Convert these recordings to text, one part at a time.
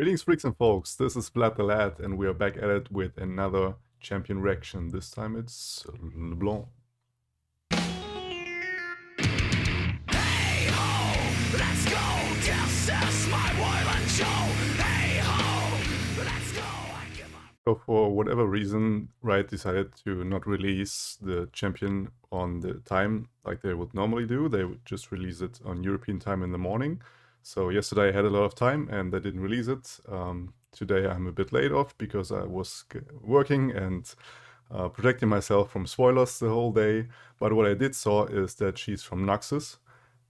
Greetings, freaks and folks. This is Vlad the Lad, and we are back at it with another champion reaction. This time it's LeBlanc. Hey ho, let's go. This is my violent show. Hey ho, let's go. I give up. So, for whatever reason, Riot decided to not release the champion on the time like they would normally do. They would just release it on European time in the morning. So, yesterday I had a lot of time and they didn't release it. Today I'm a bit late off because I was working and protecting myself from spoilers the whole day. But what I did saw is that she's from Noxus,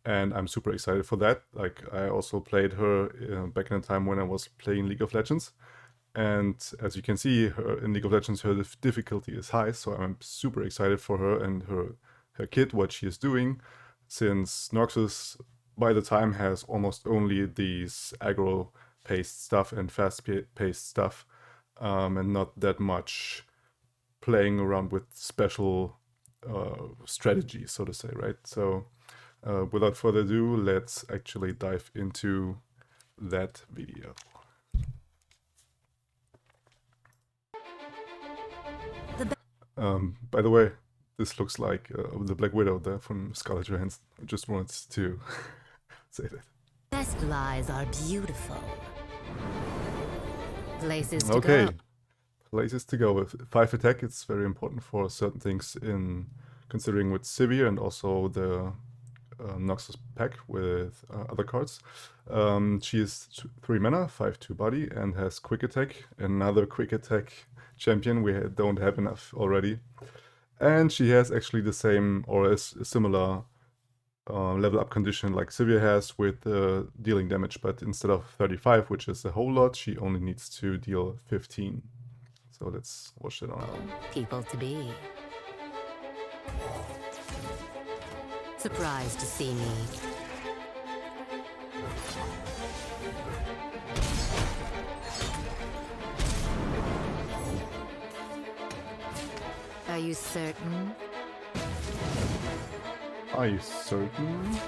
and I'm super excited for that. Like, I also played her back in the time when I was playing League of Legends. And as you can see, in League of Legends, her difficulty is high, so I'm super excited for her and her kit, what she is doing, since Noxus, by the time, has almost only these aggro-paced stuff and fast-paced stuff, and not that much playing around with special strategies, so to say, right? So without further ado, let's actually dive into that video. By the way, this looks like the Black Widow there from Scarlett Johansson. I just wanted to say that. Best lies are beautiful. Places to Okay, go. places to go. With 5 attack, it's very important for certain things in considering with Sivir and also the Noxus pack with other cards. She is 3 mana, 5/2 body, and has quick attack. Another quick attack champion. We don't have enough already. And she has actually the same or a similar level up condition like Sivir has with dealing damage, but instead of 35, which is a whole lot, she only needs to deal 15. So let's watch it on. People to be. Surprised to see me. Are you certain? Are you certain?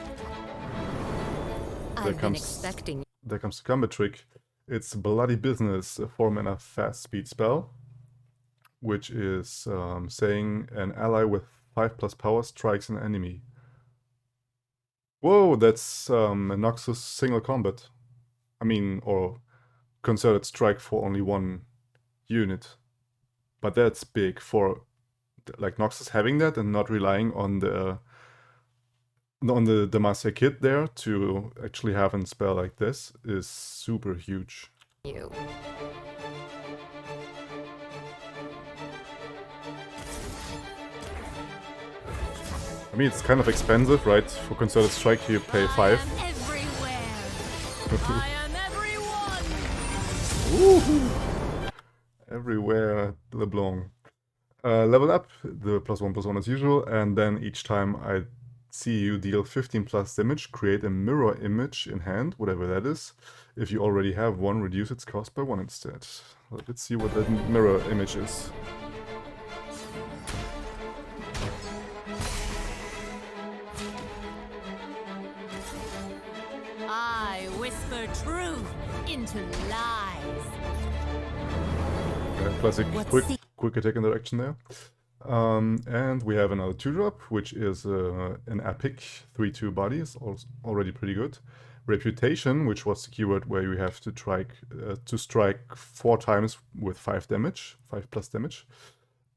I've been expecting. There comes the combat trick. It's Bloody Business, a 4-mana fast speed spell, which is saying an ally with 5+ power strikes an enemy. Whoa, that's a Noxus single combat. I mean, or concerted strike for only one unit. But that's big for like Noxus having that and not relying on the Demacia kit there to actually have a spell like this is super huge. You. I mean, it's kind of expensive, right? For concerted strike, you pay 5. I am everywhere. I am everyone. Woohoo! Everywhere, LeBlanc. Level up, the +1/+1 as usual, and then each time I see you deal 15+ damage, create a mirror image in hand, whatever that is. If you already have one, reduce its cost by 1 instead. Let's see what that mirror image is. I whisper truth into lies. Classic What's quick attack interaction there. And we have another 2-drop, which is an epic 3/2 body, is already pretty good. Reputation, which was the keyword where you have to strike 4 times with 5 damage, 5+ damage.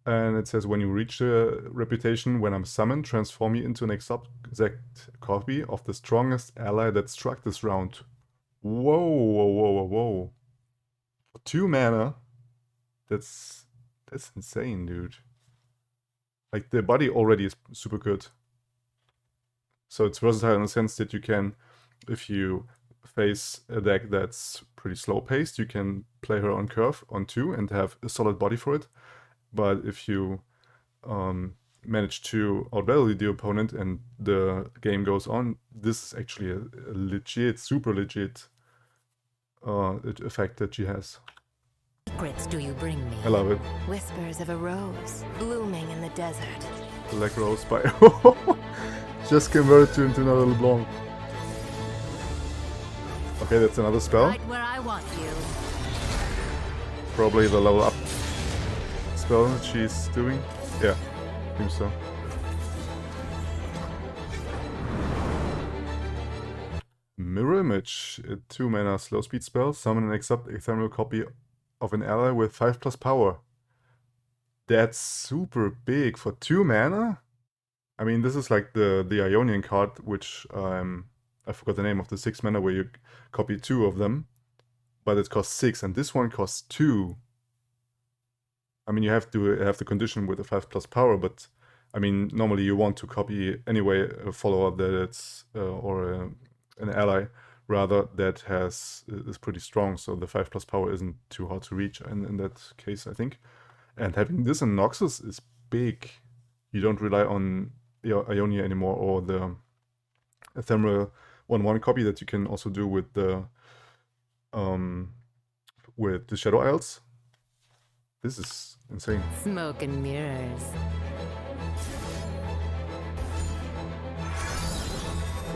And it says when you reach the reputation, when I'm summoned, transform me into an exact copy of the strongest ally that struck this round. Whoa, whoa, whoa, whoa, whoa. 2 mana. That's insane, dude. Like, the body already is super good. So it's versatile in the sense that you can, if you face a deck that's pretty slow paced, you can play her on curve on 2 and have a solid body for it. But if you manage to outvalue the opponent and the game goes on, this is actually a legit, super legit effect that she has. secrets do you bring me? I love it. Whispers of a rose blooming in the desert. Black Rose by Just converted into another LeBlanc. Okay, Okay, that's another spell. Right where I want you. Probably the level up spell that she's doing. Yeah, seems so. Mirror Image, a 2 mana slow speed spell. Summon an ephemeral copy of an ally with 5+ power. That's super big for 2 mana. I mean, this is like the Ionian card, which I forgot the name of the 6 mana where you copy 2 of them, but it costs 6, and this one costs 2. I mean, you have to have the condition with the 5+ power, but I mean, normally you want to copy anyway a follower that it's an ally rather that is pretty strong. So the 5+ power isn't too hard to reach in that case, I think. And having this in Noxus is big. You don't rely on Ionia anymore, or the ephemeral 1/1 copy that you can also do with the Shadow Isles. This is insane. Smoke and mirrors.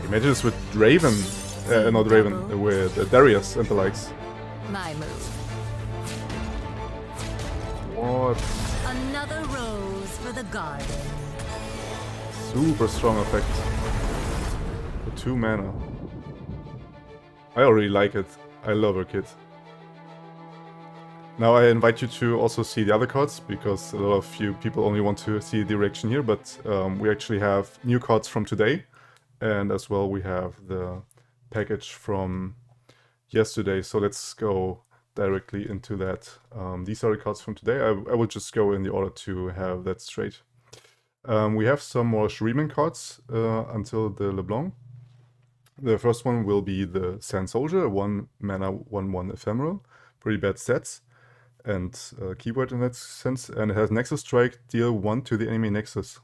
Imagine this with Raven, not Raven, with Darius and the likes. My move. What? Another rose for the garden. Super strong effect. For 2 mana. I already like it. I love her kit. Now I invite you to also see the other cards, because a lot of you people only want to see the reaction here, but we actually have new cards from today, and as well we have the package from yesterday, so let's go directly into that. These are the cards from today. I will just go in the order to have that straight. We have some more Shurima cards until the LeBlanc. The first one will be the Sand Soldier, 1 mana, 1/1 ephemeral. Pretty bad stats and keyword in that sense, and it has Nexus Strike, deal 1 to the enemy Nexus.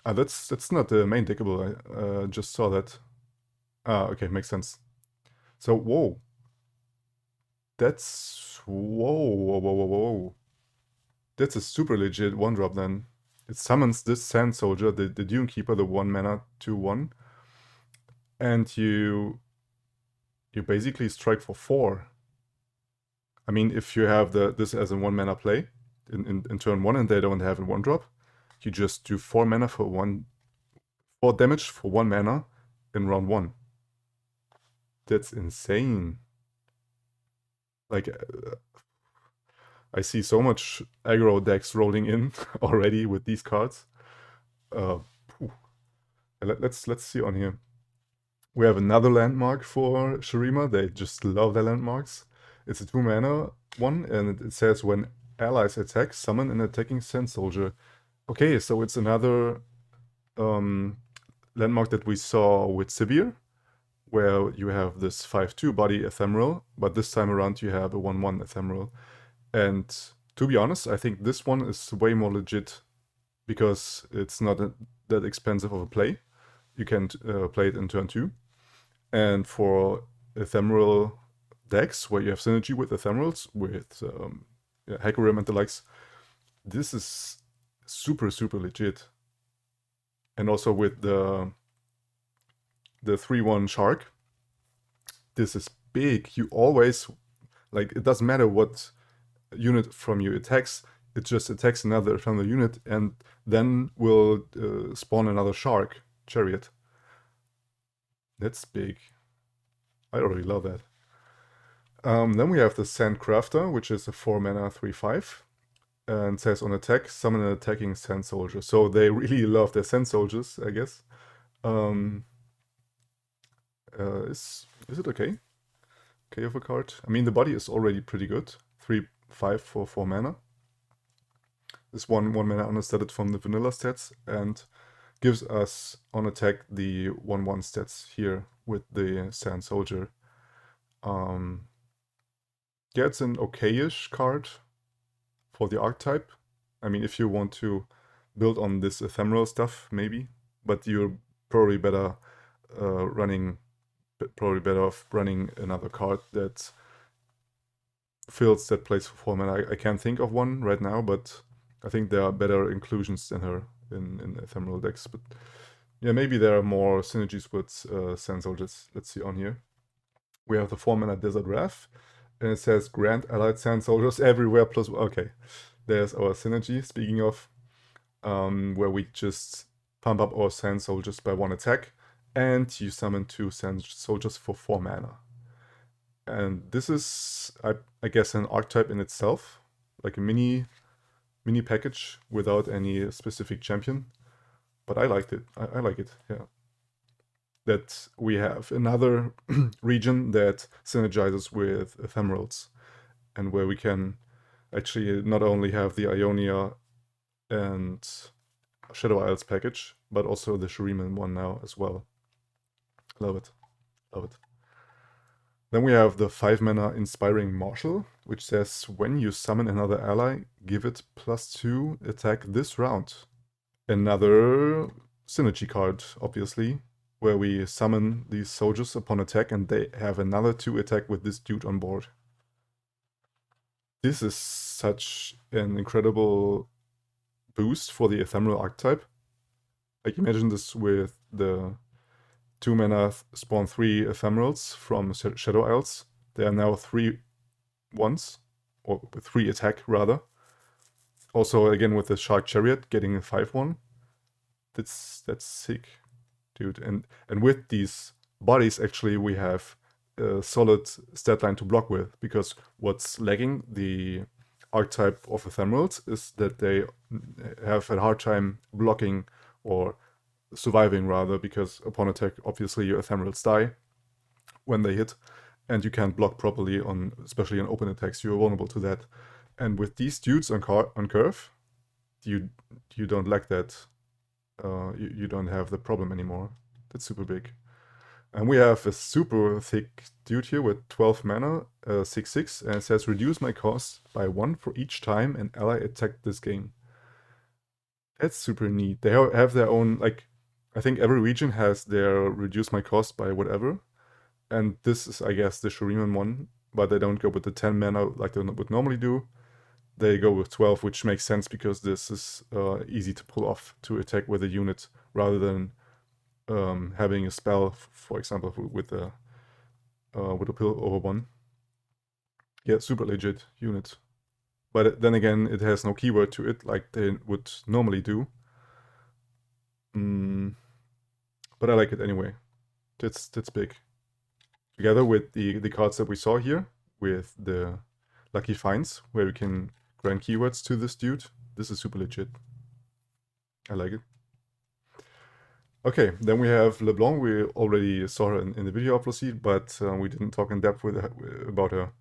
That's not the main deckable, I just saw that. Okay, makes sense. So, whoa. That's... Whoa. That's a super legit 1-drop then. It summons this Sand Soldier, the Dune Keeper, the 1 mana 2/1. And you basically strike for 4. I mean, if you have this as a 1 mana play in turn 1 and they don't have a 1-drop, you just do 4 mana for 4 damage for 1 mana in round 1. That's insane. Like, I see so much aggro decks rolling in already with these cards. Let's see on here. We have another landmark for Shurima. They just love their landmarks. It's a 2 mana one, and it says when allies attack, summon an attacking Sand Soldier. Okay, so it's another landmark that we saw with Sivir, where you have this 5/2 body ephemeral, but this time around you have a 1/1 ephemeral. And to be honest, I think this one is way more legit, because it's not that expensive of a play. You can play it in turn 2. And for ephemeral decks, where you have synergy with ephemerals, with Hecarim and the likes, this is super legit. And also with the 3/1 Shark, this is big. You always, like, it doesn't matter what unit from you attacks, it just attacks another from the unit and then will spawn another Shark Chariot. That's big. I already love that. Then we have the Sand Crafter, which is a 4 mana 3/5, and says on attack, summon an attacking Sand Soldier. So they really love their Sand Soldiers, I guess. Is it okay? Okay of a card. I mean, the body is already pretty good. 3/5 for 4 mana. This one mana understated from the vanilla stats, and gives us on attack the 1/1 stats here with the Sand Soldier. Yeah, it's an okay-ish card for the archetype. I mean, if you want to build on this ephemeral stuff, maybe, but you're probably better off running another card that fills that place for 4 mana. I can't think of one right now, but I think there are better inclusions than her in ephemeral decks. But yeah, maybe there are more synergies with Sand Soldiers. Let's see on here. we have the 4-mana Desert Wrath, and it says grant allied sand soldiers everywhere plus. Okay, there's our synergy. Speaking of, where we just pump up our sand soldiers by 1 attack, and you summon 2 sand soldiers for 4 mana. And this is, I guess, an archetype in itself, like a mini package without any specific champion. But I liked it. I like it. Yeah. That we have another region that synergizes with ephemerals, and where we can actually not only have the Ionia and Shadow Isles package, but also the Shurima one now as well. Love it. Love it. Then we have the 5-mana Inspiring Marshal, which says when you summon another ally, give it +2 attack this round. Another synergy card, obviously, where we summon these soldiers upon attack and they have another 2 attack with this dude on board. This is such an incredible boost for the ephemeral archetype. Like, imagine this with the 2-mana spawn 3 ephemerals from Shadow Isles. They are now 3 ones, or 3 attack rather. Also, again, with the Shark Chariot getting a 5/1. That's sick, dude. And with these bodies, actually, we have a solid stat line to block with, because what's lagging the archetype of ephemerals is that they have a hard time blocking or surviving rather, because upon attack, obviously your ephemerals die when they hit, and you can't block properly on, especially on open attacks. You're vulnerable to that. And with these dudes on curve, you don't lack that. You don't have the problem anymore. That's super big. And we have a super thick dude here with 12 mana, 6/6, and it says reduce my cost by 1 for each time an ally attacked this game. That's super neat. They have their own, like, I think every region has their reduce my cost by whatever. And this is, I guess, the Shuriman one, but they don't go with the 10 mana like they would normally do. They go with 12, which makes sense because this is easy to pull off to attack with a unit rather than having a spell, for example, with a pill over 1. Yeah, super legit unit. But then again, it has no keyword to it like they would normally do. But I like it anyway. That's big. Together with the cards that we saw here, with the Lucky Finds, where we can grant keywords to this dude, this is super legit. I like it. Okay, then we have LeBlanc. We already saw her in the video, obviously, but we didn't talk in depth about her.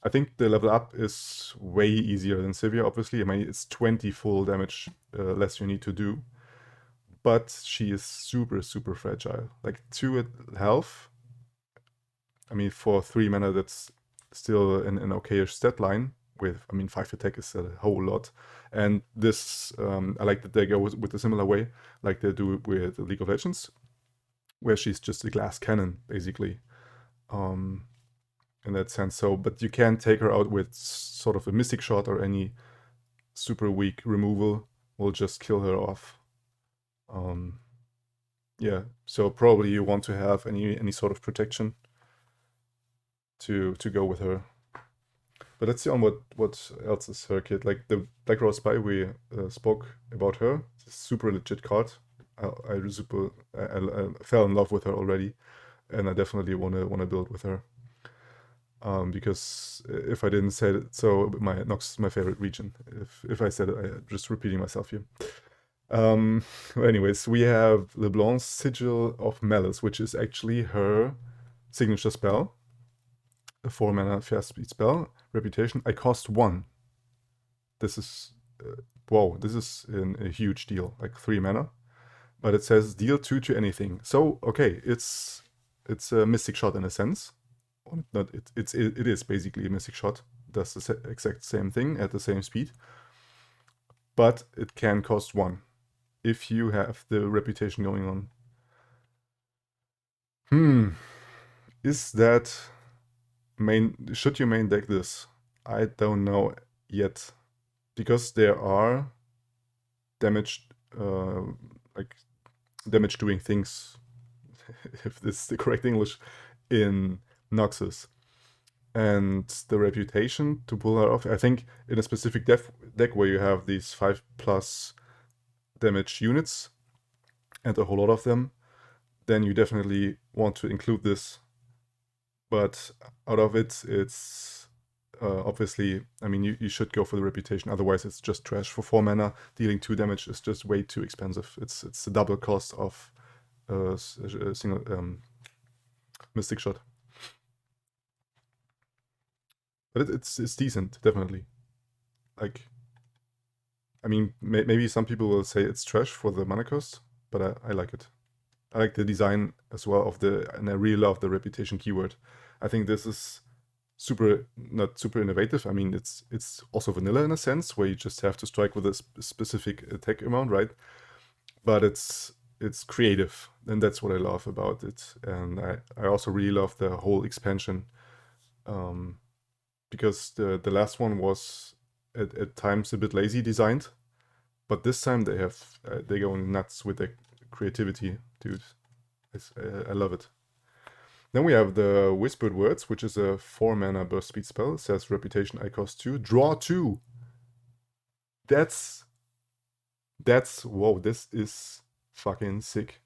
I think the level up is way easier than Sivir, obviously. I mean, it's 20 full damage less you need to do. But she is super, super fragile. Like 2 health. I mean, for 3 mana, that's still an okayish stat line. With, I mean, 5 attack is a whole lot. And this, I like that they go with a similar way, like they do with League of Legends, where she's just a glass cannon, basically. In that sense. So, but you can take her out with sort of a Mystic Shot, or any super weak removal will just kill her off. Yeah, so probably you want to have any sort of protection to go with her. But let's see on what else is her kit. Like the Black Rose Spy, we spoke about her. It's a super legit card. I fell in love with her already, and I definitely wanna build with her. Because if I didn't say it, so Nox is my favorite region. If I said it, I'm just repeating myself here. Anyways, we have LeBlanc's Sigil of Malice, which is actually her signature spell. A 4-mana fast speed spell. Reputation. I cost 1. This is wow. This is a huge deal. Like 3 mana, but it says deal 2 to anything. So okay, it's a Mystic Shot in a sense. It is basically a Mystic Shot. Does the exact same thing at the same speed, but it can cost 1 if you have the reputation going on. Is that should you main deck this? I don't know yet, because there are damage doing things, if this is the correct English, in Noxus. And the reputation to pull her off, I think in a specific deck where you have these 5+ damage units and a whole lot of them, then you definitely want to include this. But out of it, it's obviously, I mean, you should go for the reputation. Otherwise, it's just trash. For 4 mana, dealing 2 damage is just way too expensive. It's the double cost of a single Mystic Shot. But it's decent, definitely. Like, I mean, maybe some people will say it's trash for the mana cost, but I like it. I like the design as well and I really love the reputation keyword. I think this is not super innovative. I mean, it's also vanilla in a sense, where you just have to strike with a specific attack amount, right? But it's creative, and that's what I love about it. And I also really love the whole expansion, because the last one was at times a bit lazy designed, but this time they go nuts with the creativity, dude. I love it. Then we have the Whispered Words, which is a 4 mana burst speed spell. It says reputation I cost 2, draw 2. That's whoa, this is fucking sick.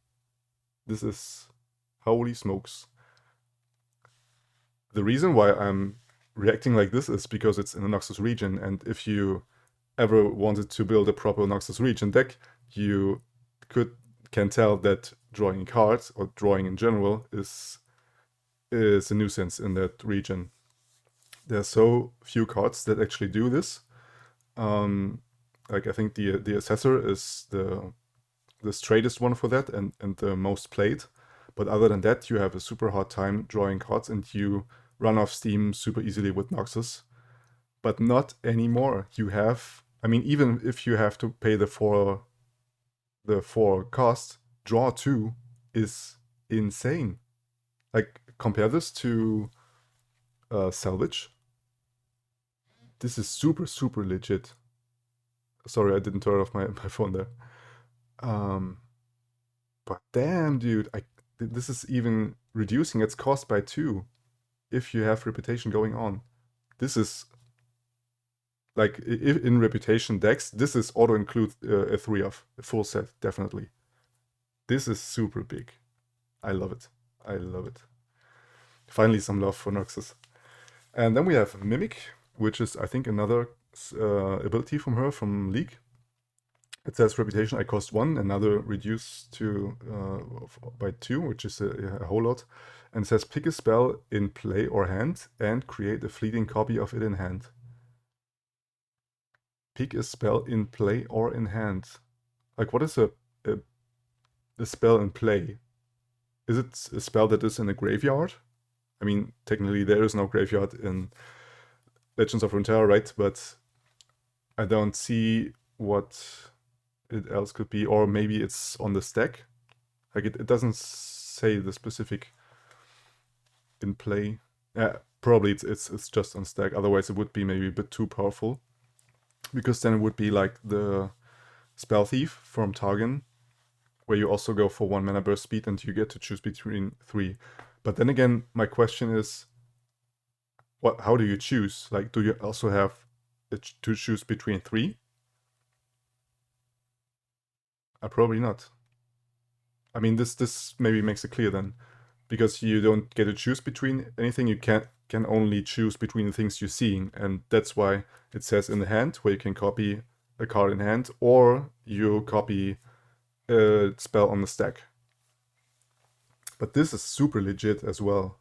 This is holy smokes. The reason why I'm reacting like this is because it's in the Noxus region, and if you ever wanted to build a proper Noxus region deck, you can tell that drawing cards or drawing in general is a nuisance in that region. There's so few cards that actually do this. Like I think the Assessor is the straightest one for that and the most played. But other than that, you have a super hard time drawing cards and you run off steam super easily with Noxus. But not anymore. You have, I mean, even if you have to pay the 4 cost, draw 2 is insane. Like, compare this to Salvage. This is super, super legit. Sorry, I didn't turn off my phone there. But damn, dude, this is even reducing its cost by 2 if you have reputation going on. This is like, if in reputation decks, this is auto-include a 3 of a full set, definitely. This is super big. I love it. I love it. Finally, some love for Noxus. And then we have Mimic, which is, I think, another ability from her, from League. It says reputation I cost 1, another reduced to by 2, which is a whole lot. And it says pick a spell in play or hand and create a fleeting copy of it in hand. Pick a spell in play or in hand. Like, what is a spell in play? Is it a spell that is in a graveyard? I mean, technically there is no graveyard in Legends of Runeterra, right? But I don't see what it else could be. Or maybe it's on the stack. Like, it doesn't say the specific in play. Yeah, probably it's just on stack. Otherwise it would be maybe a bit too powerful. Because then it would be like the Spell Thief from Targon, where you also go for 1 mana burst speed and you get to choose between 3. But then again, my question is, how do you choose? Like, do you also have to choose between 3? Probably not. I mean, this maybe makes it clear then, because you don't get to choose between anything. You can only choose between the things you're seeing, and that's why it says in the hand, where you can copy a card in hand, or you copy a spell on the stack. But this is super legit as well.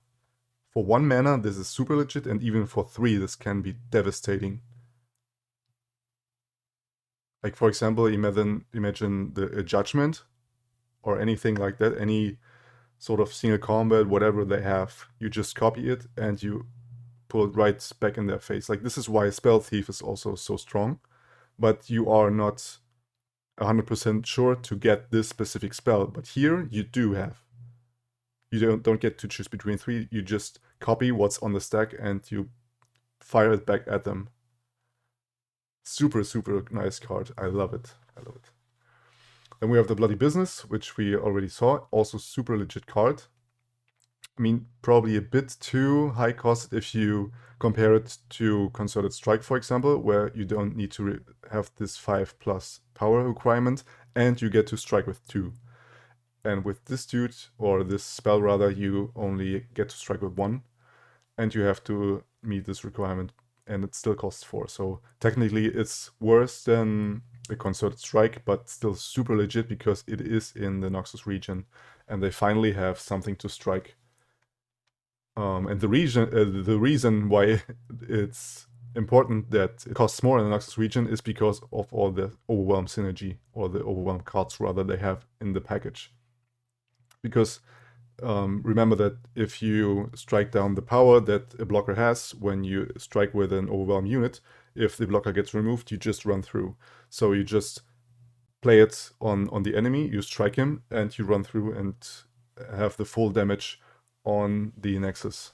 For 1 mana, this is super legit, and even for 3, this can be devastating. Like, for example, imagine a Judgment, or anything like that, any sort of single combat, whatever they have, you just copy it and you pull it right back in their face. Like, this is why Spell Thief is also so strong, but you are not 100% sure to get this specific spell. But here you do have. You don't get to choose between 3, you just copy what's on the stack and you fire it back at them. Super, super nice card. I love it. I love it. Then we have the Bloody Business, which we already saw. Also super legit card. I mean, probably a bit too high cost if you compare it to Concerted Strike, for example, where you don't need to have this 5+ power requirement, and you get to strike with 2. And with this dude, or this spell rather, you only get to strike with 1, and you have to meet this requirement, and it still costs 4. So technically it's worse than a Concerted Strike, but still super legit because it is in the Noxus region, and they finally have something to strike. And the reason why it's important that it costs more in the Noxus region is because of all the Overwhelm synergy, or the Overwhelm cards rather, they have in the package. Because remember that if you strike down the power that a blocker has when you strike with an Overwhelm unit, if the blocker gets removed, you just run through. So you just play it on the enemy, you strike him, and you run through and have the full damage on the Nexus.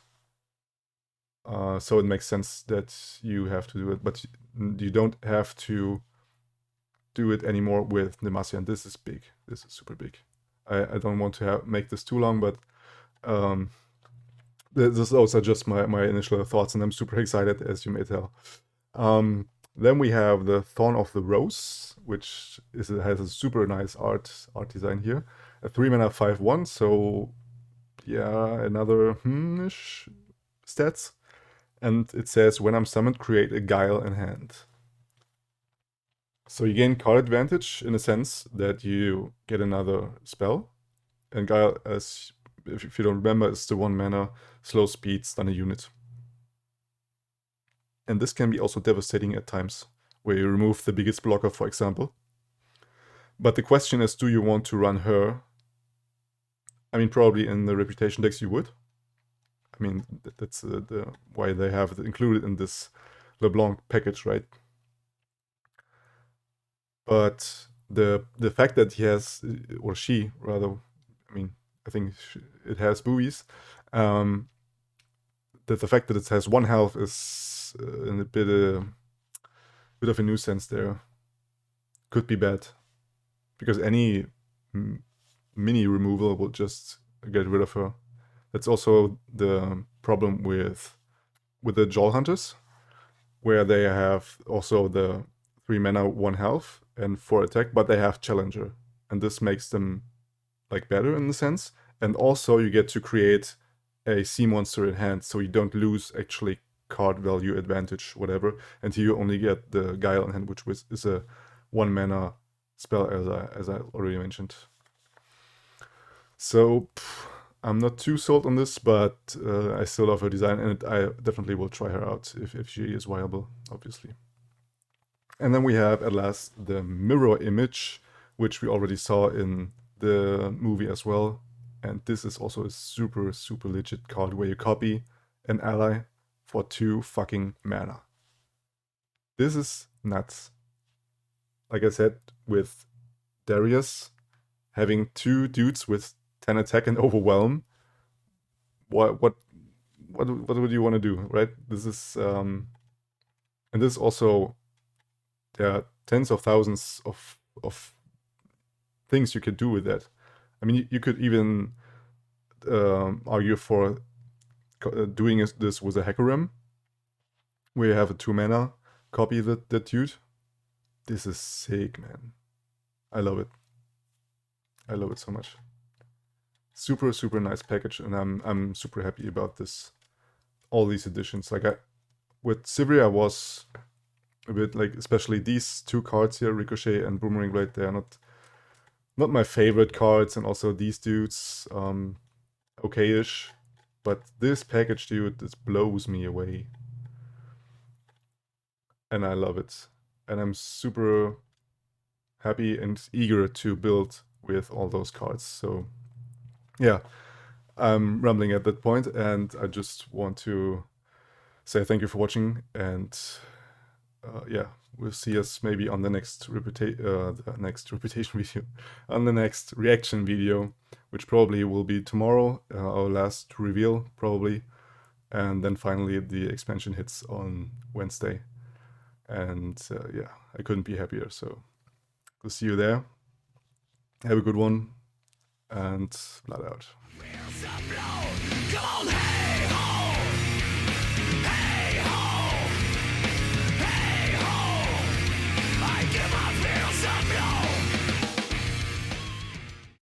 So it makes sense that you have to do it, but you don't have to do it anymore with Demacia, and this is big. This is super big. I don't want to make this too long, but this also just my initial thoughts, and I'm super excited, as you may tell. Then we have the Thorn of the Rose, which has a super nice art design here. A 3-mana 5/1, so yeah, another ish stats. And it says, when I'm summoned, create a Guile in hand. So you gain card advantage in a sense that you get another spell. And Guile, as if you don't remember, is the 1-mana slow speed stun a unit. And this can be also devastating at times, where you remove the biggest blocker, for example. But the question is, do you want to run her? I mean, probably in the Reputation decks you would. I mean, that's why they have it included in this LeBlanc package, right? But the fact that he has, or she rather, I mean, I think it has buoys. The fact that it has 1 health is a bit of a nuisance there. Could be bad, because any mini removal will just get rid of her. That's also the problem with the Joel Hunters, where they have also the 3-mana 1 health and 4 attack, but they have Challenger, and this makes them like better in the sense. And also you get to create a sea monster in hand, so you don't lose actually card value advantage, whatever, and you only get the Guile in hand, which is a 1-mana spell, as I already mentioned. So I'm not too sold on this, but I still love her design, and I definitely will try her out if she is viable, obviously. And then we have at last the Mirror Image, which we already saw in the movie as well. And this is also a super, super legit card where you copy an ally for 2 fucking mana. This is nuts. Like I said, with Darius having 2 dudes with 10 attack and Overwhelm, what would you want to do, right? This is and this also, there are tens of thousands of things you could do with that. I mean, you could even argue for doing this with a Hecarim, where you have a 2-mana copy that dude. This is sick, man. I love it. I love it so much. Super, super nice package, and I'm super happy about this. All these additions. Like with Sivir, I was a bit like, especially these 2 cards here, Ricochet and Boomerang Blade, they are not my favorite cards, and also these dudes, okay-ish. But this package, dude, this blows me away. And I love it. And I'm super happy and eager to build with all those cards. So yeah, I'm rambling at that point, and I just want to say thank you for watching, and yeah, we'll see us maybe on the next reputation video, on the next reaction video, which probably will be tomorrow, our last reveal probably, and then finally the expansion hits on Wednesday. And yeah, I couldn't be happier. So we'll see you there. Have a good one, and blood out. Come on, hey!